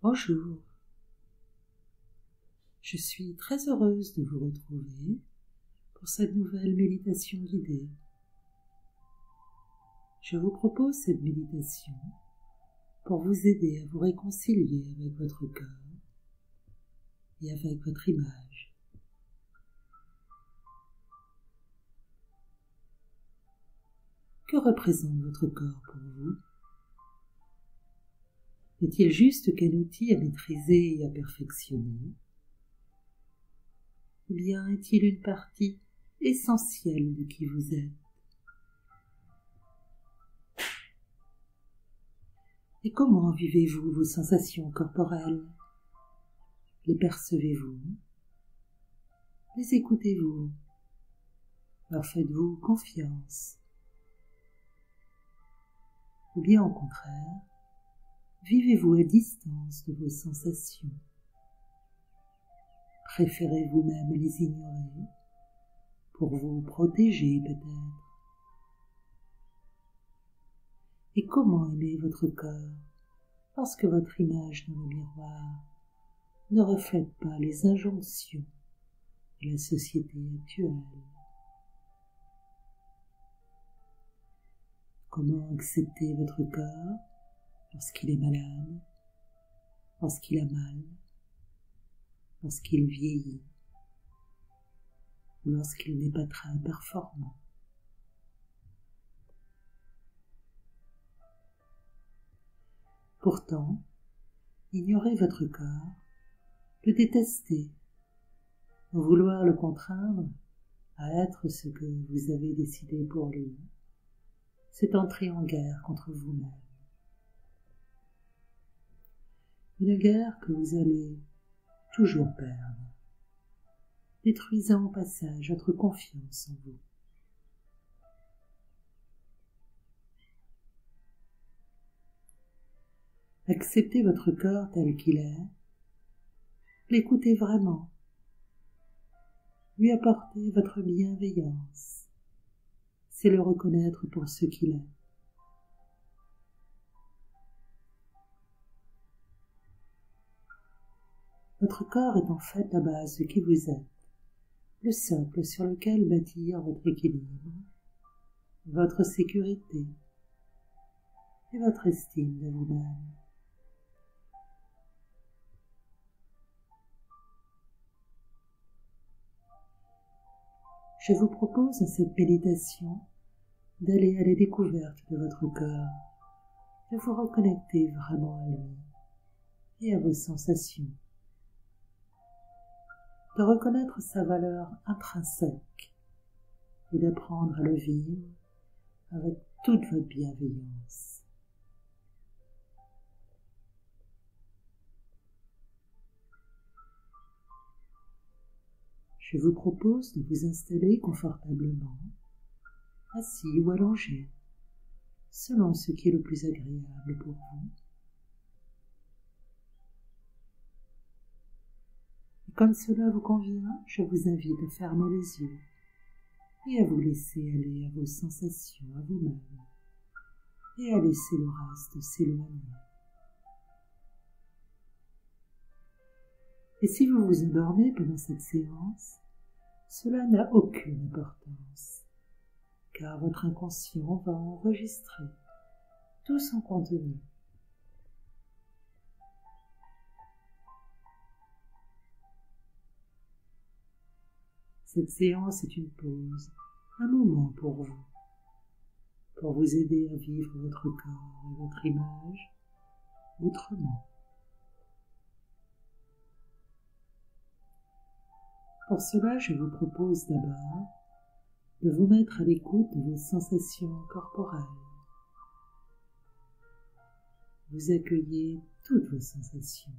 Bonjour, je suis très heureuse de vous retrouver pour cette nouvelle méditation guidée. Je vous propose cette méditation pour vous aider à vous réconcilier avec votre cœur et avec votre image. Que représente votre corps pour vous? Est-il juste qu'un outil à maîtriser et à perfectionner? Ou bien est-il une partie essentielle de qui vous êtes? Et comment vivez-vous vos sensations corporelles? Les percevez-vous? Les écoutez-vous? Leur faites-vous confiance? Ou bien au contraire, vivez-vous à distance de vos sensations? Préférez-vous même les ignorer pour vous protéger peut-être? Et comment aimer votre corps lorsque votre image dans le miroir ne reflète pas les injonctions de la société actuelle? Comment accepter votre corps lorsqu'il est malade, lorsqu'il a mal, lorsqu'il vieillit, ou lorsqu'il n'est pas très performant? Pourtant, ignorer votre corps, le détester, ou vouloir le contraindre à être ce que vous avez décidé pour lui, c'est entrer en guerre contre vous-même. Une guerre que vous allez toujours perdre, détruisant au passage votre confiance en vous. Acceptez votre corps tel qu'il est, l'écoutez vraiment, lui apportez votre bienveillance, c'est le reconnaître pour ce qu'il est. Votre corps est en fait la base de qui vous êtes, le socle sur lequel bâtir votre équilibre, votre sécurité et votre estime de vous-même. Je vous propose dans cette méditation d'aller à la découverte de votre corps, de vous reconnecter vraiment à lui et à vos sensations, de reconnaître sa valeur intrinsèque et d'apprendre à le vivre avec toute votre bienveillance. Je vous propose de vous installer confortablement, assis ou allongé, selon ce qui est le plus agréable pour vous. Et comme cela vous convient, je vous invite à fermer les yeux et à vous laisser aller à vos sensations, à vous-même, et à laisser le reste s'éloigner. Et si vous vous endormez pendant cette séance, cela n'a aucune importance, car votre inconscient va enregistrer tout son contenu. Cette séance est une pause, un moment pour vous aider à vivre votre corps et votre image autrement. Pour cela, je vous propose d'abord de vous mettre à l'écoute de vos sensations corporelles. Vous accueillez toutes vos sensations,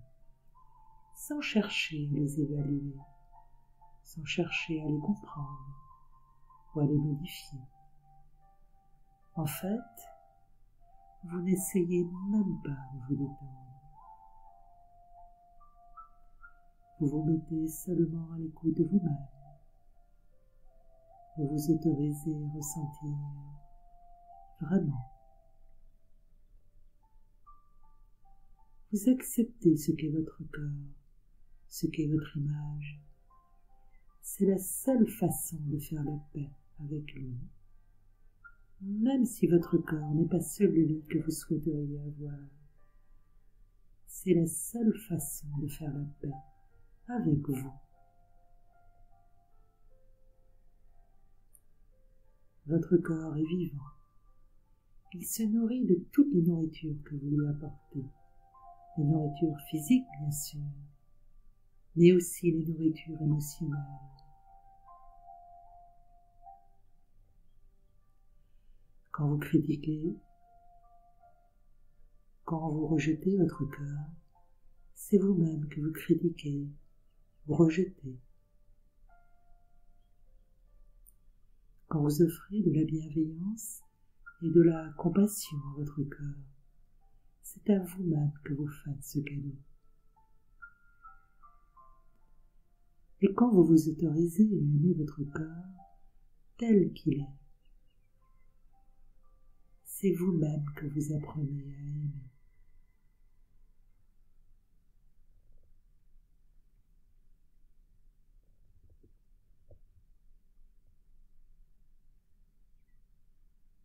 sans chercher à les évaluer, sans chercher à les comprendre ou à les modifier. En fait, vous n'essayez même pas de vous détendre. Vous vous mettez seulement à l'écoute de vous-même. Vous vous autorisez à ressentir vraiment. Vous acceptez ce qu'est votre corps, ce qu'est votre image. C'est la seule façon de faire la paix avec lui, même si votre corps n'est pas celui que vous souhaiteriez avoir. C'est la seule façon de faire la paix avec vous. Votre corps est vivant. Il se nourrit de toutes les nourritures que vous lui apportez. Les nourritures physiques, bien sûr, mais aussi les nourritures émotionnelles. Quand vous critiquez, quand vous rejetez votre corps, c'est vous-même que vous critiquez, vous rejetez. Quand vous offrez de la bienveillance et de la compassion à votre corps, c'est à vous-même que vous faites ce cadeau. Et quand vous vous autorisez à aimer votre corps tel qu'il est, c'est vous-même que vous apprenez à aimer.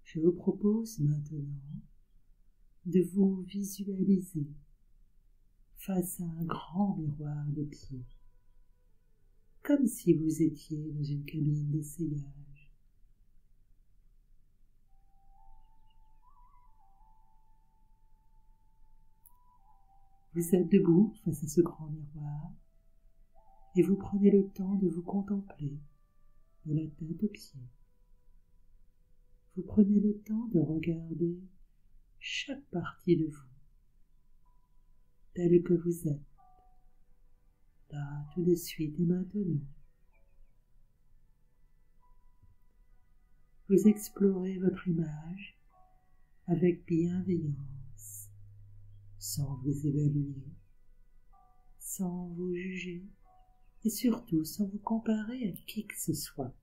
Je vous propose maintenant de vous visualiser face à un grand miroir de pied, comme si vous étiez dans une cabine d'essayage. Vous êtes debout face à ce grand miroir et vous prenez le temps de vous contempler de la tête aux pieds. Vous prenez le temps de regarder chaque partie de vous, telle que vous êtes, là, tout de suite et maintenant. Vous explorez votre image avec bienveillance, sans vous évaluer, sans vous juger, et surtout sans vous comparer à qui que ce soit.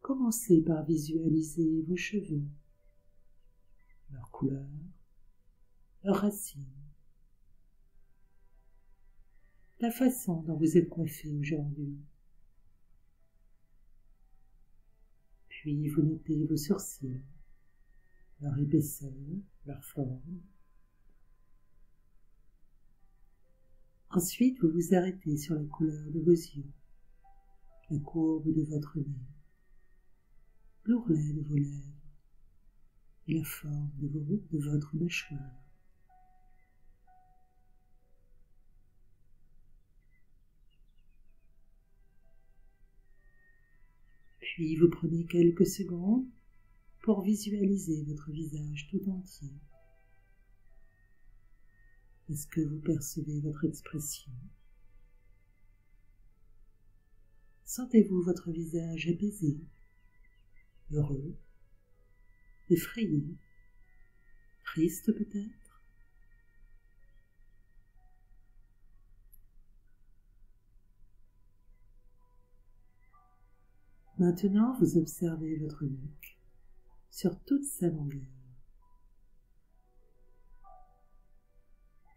Commencez par visualiser vos cheveux, leur couleur, leurs racines, la façon dont vous êtes coiffé aujourd'hui. Puis vous notez vos sourcils, leur épaisseur, leur forme. Ensuite, vous vous arrêtez sur la couleur de vos yeux, la courbe de votre nez, l'ourlet de vos lèvres et la forme de votre mâchoire. Puis vous prenez quelques secondes pour visualiser votre visage tout entier. Est-ce que vous percevez votre expression? Sentez-vous votre visage apaisé, heureux, effrayé, triste peut-être? Maintenant, vous observez votre nuque sur toute sa longueur.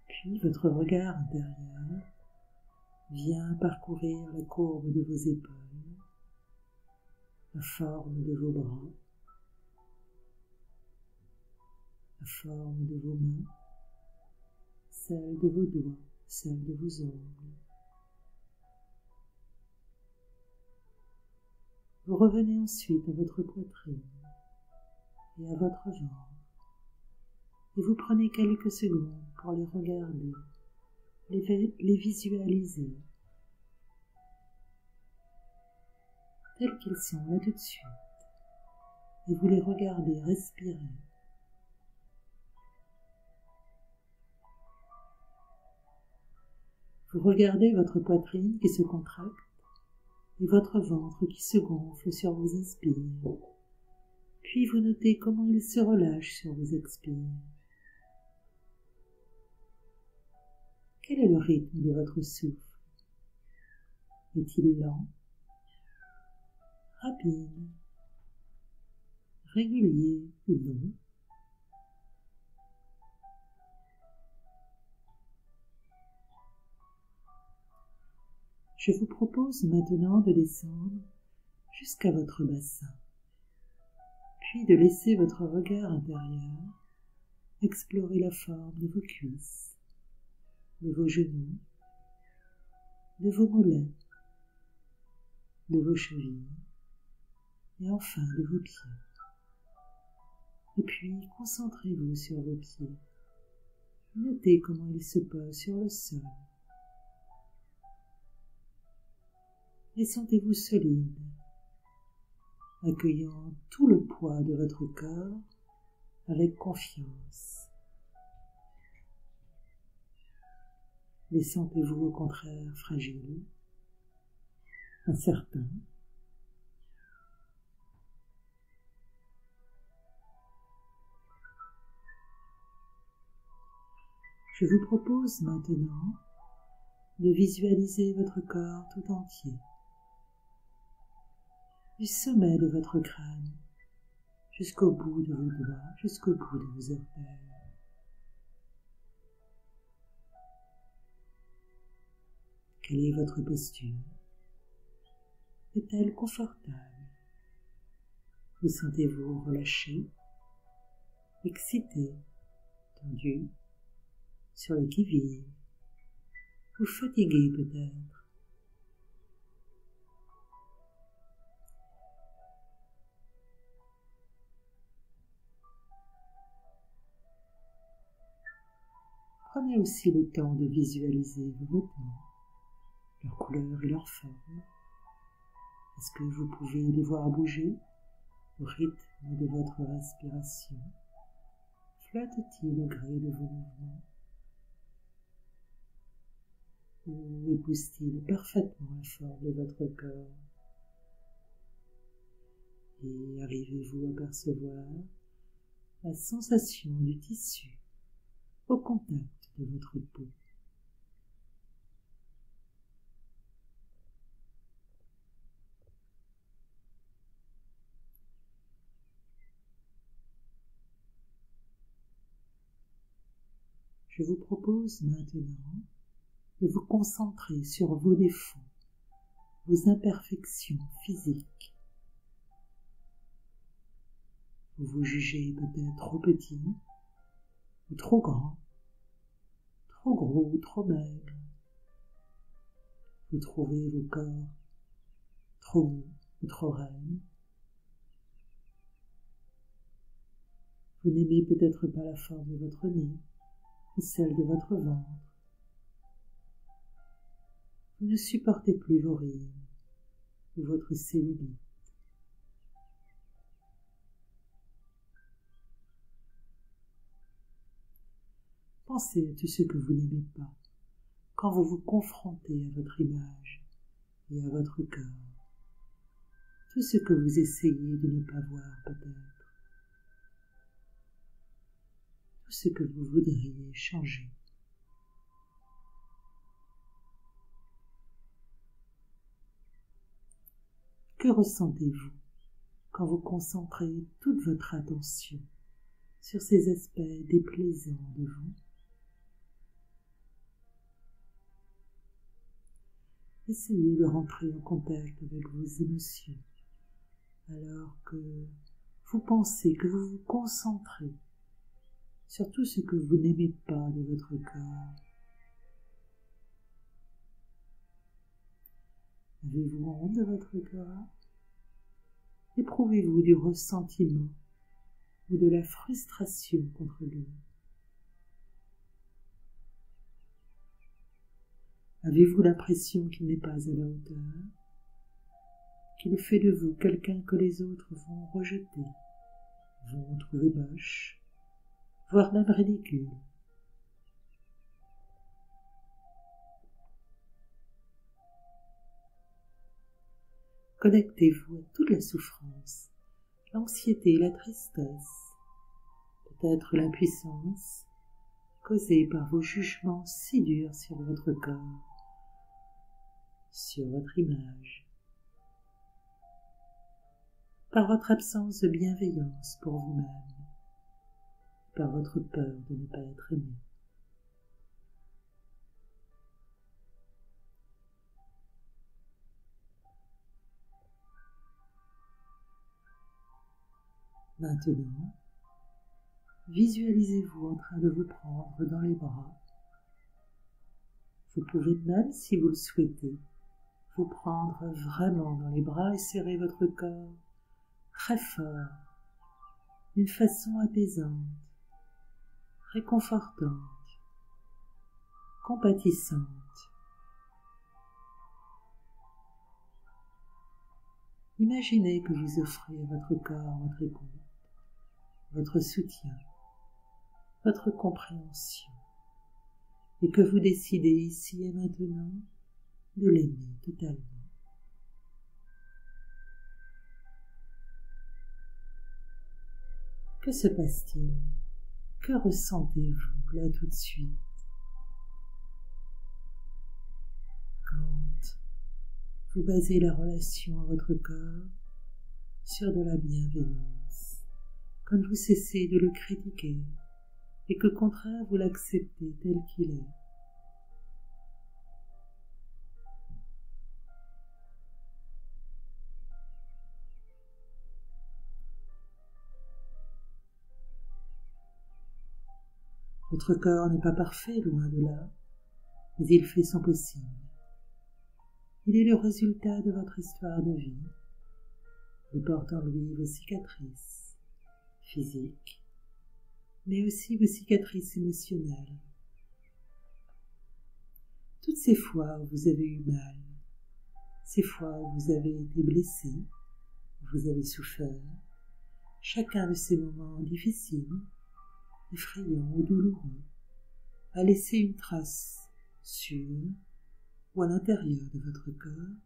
Puis votre regard intérieur vient parcourir la courbe de vos épaules, la forme de vos bras, la forme de vos mains, celle de vos doigts, celle de vos ongles. Vous revenez ensuite à votre poitrine et à votre ventre, et vous prenez quelques secondes pour les regarder, les visualiser, tels qu'ils sont là tout de suite, et vous les regardez respirer. Vous regardez votre poitrine qui se contracte et votre ventre qui se gonfle sur vos inspires. Puis vous notez comment il se relâche sur vos expires. Quel est le rythme de votre souffle? Est-il lent, rapide, régulier ou non. Je vous propose maintenant de descendre jusqu'à votre bassin, puis de laisser votre regard intérieur explorer la forme de vos cuisses, de vos genoux, de vos mollets, de vos chevilles et enfin de vos pieds. Et puis concentrez-vous sur vos pieds. Notez comment ils se posent sur le sol. Et sentez-vous solide, accueillant tout le poids de votre corps avec confiance. Les sentez-vous au contraire fragiles, incertains? Je vous propose maintenant de visualiser votre corps tout entier, du sommet de votre crâne jusqu'au bout de vos doigts, jusqu'au bout de vos orteils. Quelle est votre posture? Est-elle confortable? Vous sentez-vous relâché, excité, tendu, sur le qui-vive, ou fatigué peut-être? Prenez aussi le temps de visualiser vos vêtements, leur couleur et leur forme. Est-ce que vous pouvez les voir bouger au rythme de votre respiration? Flotte-t-il au gré de vos mouvements? Ou épouse-t-il parfaitement la forme de votre corps? Et arrivez-vous à percevoir la sensation du tissu au contact de votre peau? Je vous propose maintenant de vous concentrer sur vos défauts, vos imperfections physiques. Vous vous jugez peut-être trop petit ou trop grand, trop gros ou trop maigre. Vous trouvez vos corps trop mous ou trop raides. Vous n'aimez peut-être pas la forme de votre nez ou celle de votre ventre. Vous ne supportez plus vos rides ou votre cellulite. Pensez à tout ce que vous n'aimez pas quand vous vous confrontez à votre image et à votre corps. Tout ce que vous essayez de ne pas voir peut-être. Tout ce que vous voudriez changer. Que ressentez-vous quand vous concentrez toute votre attention sur ces aspects déplaisants de vous? Essayez de rentrer en contact avec vos émotions alors que vous pensez, que vous vous concentrez sur tout ce que vous n'aimez pas de votre corps. Avez-vous honte de votre corps? Éprouvez-vous du ressentiment ou de la frustration contre lui? Avez-vous l'impression qu'il n'est pas à la hauteur? Qu'il fait de vous quelqu'un que les autres vont rejeter, vont trouver moche, voire même ridicule? Connectez-vous à toute la souffrance, l'anxiété, la tristesse, peut-être l'impuissance causée par vos jugements si durs sur votre corps, sur votre image. par votre absence de bienveillance pour vous-même, par votre peur de ne pas être aimé. Maintenant, visualisez-vous en train de vous prendre dans les bras. Vous pouvez même, si vous le souhaitez, vous prendre vraiment dans les bras et serrer votre corps très fort, d'une façon apaisante, réconfortante, compatissante. Imaginez que vous offrez à votre corps votre écoute, votre soutien, votre compréhension, et que vous décidez ici et maintenant de l'aimer totalement. Que se passe-t-il? Que ressentez-vous là tout de suite? Quand vous basez la relation à votre corps sur de la bienveillance, quand vous cessez de le critiquer et qu'au contraire vous l'acceptez tel qu'il est. Votre corps n'est pas parfait, loin de là, mais il fait son possible. Il est le résultat de votre histoire de vie. Il porte en lui vos cicatrices physiques, mais aussi vos cicatrices émotionnelles. Toutes ces fois où vous avez eu mal, ces fois où vous avez été blessé, où vous avez souffert, chacun de ces moments difficiles, effrayants ou douloureux, a laissé une trace sur ou à l'intérieur de votre corps,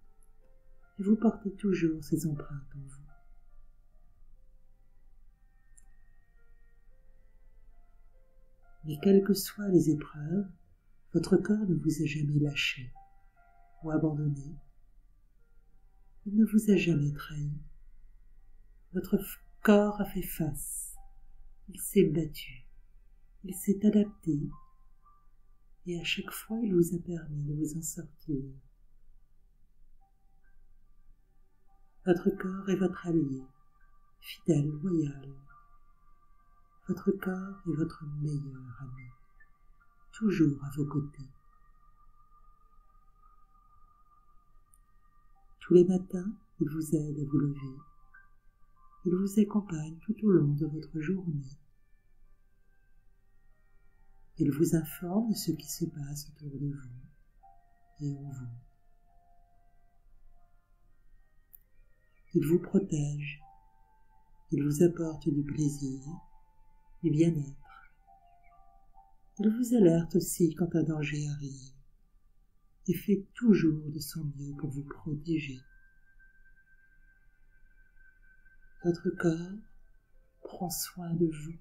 et vous portez toujours ces empreintes en vous. Mais quelles que soient les épreuves, votre corps ne vous a jamais lâché ou abandonné. Il ne vous a jamais trahi. Votre corps a fait face, il s'est battu, il s'est adapté, et à chaque fois il vous a permis de vous en sortir. Votre corps est votre allié, fidèle, loyal. Votre corps est votre meilleur ami, toujours à vos côtés. Tous les matins, il vous aide à vous lever. Il vous accompagne tout au long de votre journée. Il vous informe de ce qui se passe autour de vous et en vous. Il vous protège. Il vous apporte du plaisir, du bien-être. Il vous alerte aussi quand un danger arrive et fait toujours de son mieux pour vous protéger. Votre corps prend soin de vous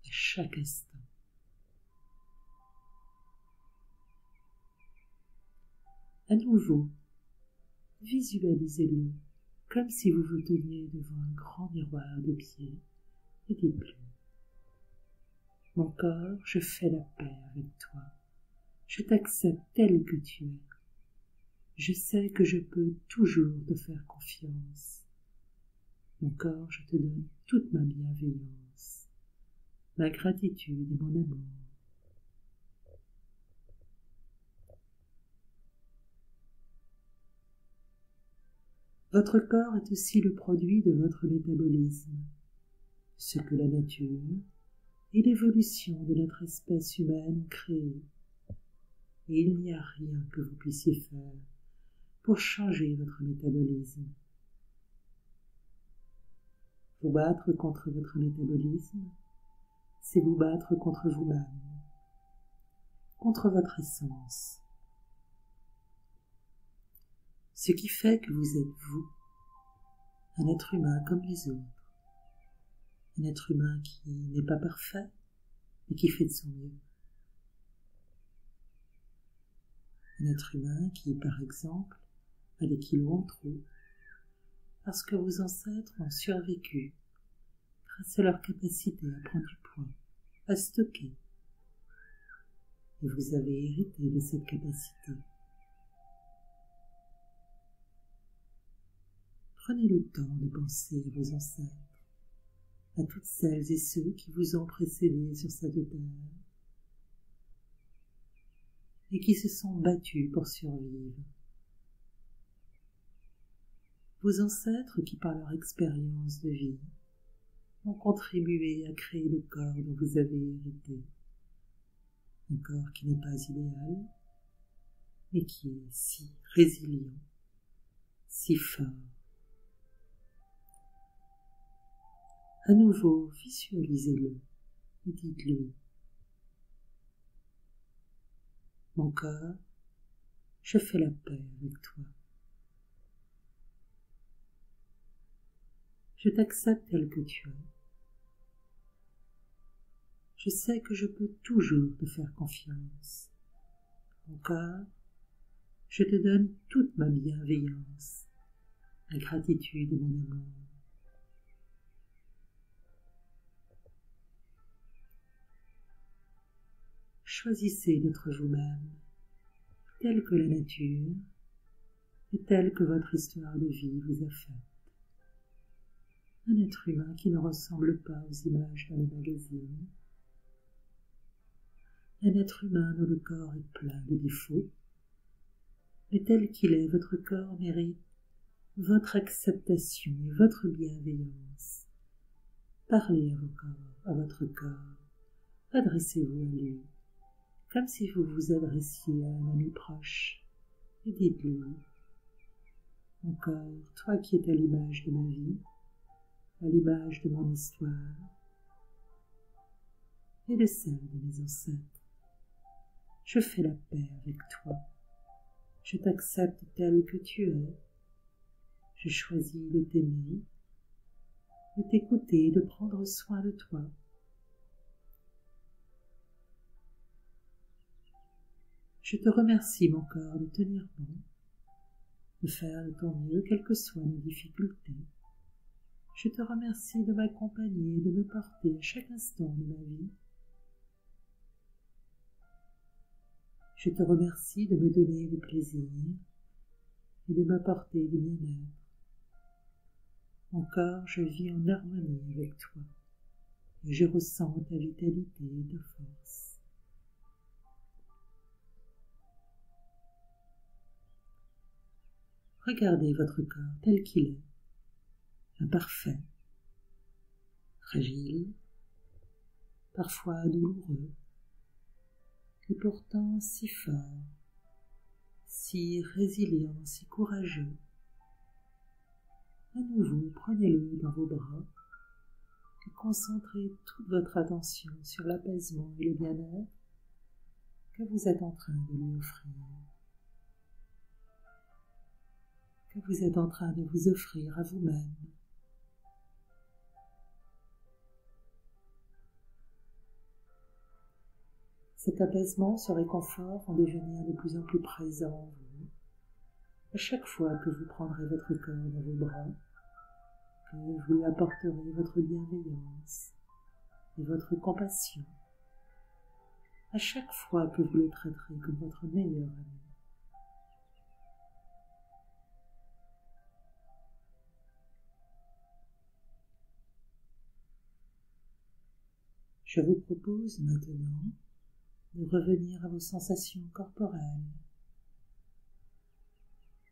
à chaque instant. À nouveau, visualisez-le comme si vous vous teniez devant un grand miroir de pied et dites-lui: mon corps, je fais la paix avec toi. Je t'accepte tel que tu es. Je sais que je peux toujours te faire confiance. Mon corps, je te donne toute ma bienveillance, ma gratitude et mon amour. Votre corps est aussi le produit de votre métabolisme, ce que la nature et l'évolution de notre espèce humaine ont créé. Et il n'y a rien que vous puissiez faire pour changer votre métabolisme. Vous battre contre votre métabolisme, c'est vous battre contre vous-même, contre votre essence. Ce qui fait que vous êtes vous, un être humain comme les autres, un être humain qui n'est pas parfait, mais qui fait de son mieux. Un être humain qui, par exemple, a des kilos en trop, parce que vos ancêtres ont survécu grâce à leur capacité à prendre du poids, à stocker. Et vous avez hérité de cette capacité. Prenez le temps de penser à vos ancêtres, à toutes celles et ceux qui vous ont précédés sur cette terre et qui se sont battus pour survivre. Vos ancêtres qui, par leur expérience de vie, ont contribué à créer le corps dont vous avez hérité. Un corps qui n'est pas idéal, mais qui est si résilient, si fort. À nouveau, visualisez-le et dites-lui: mon corps, je fais la paix avec toi. Je t'accepte tel que tu es. Je sais que je peux toujours te faire confiance. Mon corps, je te donne toute ma bienveillance, ma gratitude et mon amour. Choisissez d'être vous-même, tel que la nature et tel que votre histoire de vie vous a fait. Un être humain qui ne ressemble pas aux images dans les magazines. Un être humain dont le corps est plein de défauts. Mais tel qu'il est, votre corps mérite votre acceptation et votre bienveillance. Parlez à votre corps. Adressez-vous à lui, comme si vous vous adressiez à un ami proche, et dites-lui: mon corps, toi qui es à l'image de ma vie, à l'image de mon histoire et de celle de mes ancêtres, je fais la paix avec toi. Je t'accepte tel que tu es. Je choisis de t'aimer, de t'écouter et de prendre soin de toi. Je te remercie, mon corps, de tenir bon, de faire de ton mieux, quelles que soient nos difficultés. Je te remercie de m'accompagner et de me porter à chaque instant de ma vie. Je te remercie de me donner du plaisir et de m'apporter du bien-être. Mon corps, je vis en harmonie avec toi et je ressens ta vitalité et ta force. Regardez votre corps tel qu'il est, imparfait, fragile, parfois douloureux, et pourtant si fort, si résilient, si courageux. À nouveau, prenez-le dans vos bras et concentrez toute votre attention sur l'apaisement et le bien-être que vous êtes en train de lui offrir, que vous êtes en train de vous offrir à vous-même. Cet apaisement, ce réconfort vont devenir de plus en plus présents en vous. À chaque fois que vous prendrez votre corps dans vos bras, que vous lui apporterez votre bienveillance et votre compassion, à chaque fois que vous le traiterez comme votre meilleur ami. Je vous propose maintenant de revenir à vos sensations corporelles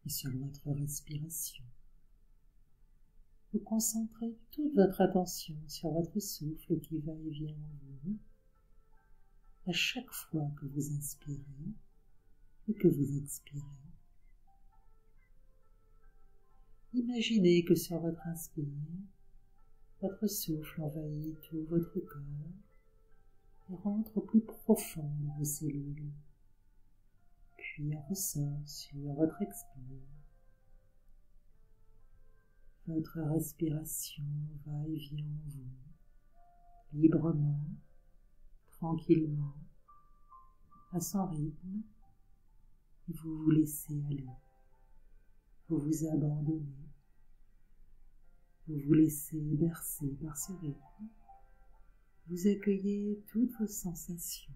et sur votre respiration. Vous concentrez toute votre attention sur votre souffle qui va et vient en vous, à chaque fois que vous inspirez et que vous expirez. Imaginez que sur votre inspire, votre souffle envahit tout votre corps et rentre au plus profond de vos cellules, puis en ressort sur votre expire. Votre respiration va et vient en vous, librement, tranquillement, à son rythme, et vous vous laissez aller, vous vous abandonnez Vous vous laissez bercer par ce rythme. Vous accueillez toutes vos sensations.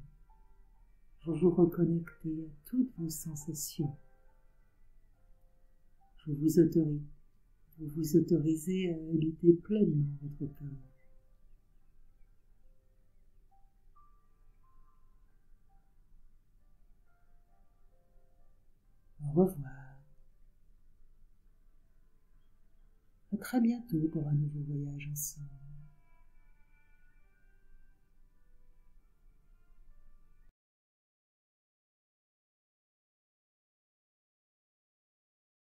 Vous vous reconnectez à toutes vos sensations. Vous vous autorisez à habiter pleinement votre corps. Au revoir. À très bientôt pour un nouveau voyage ensemble.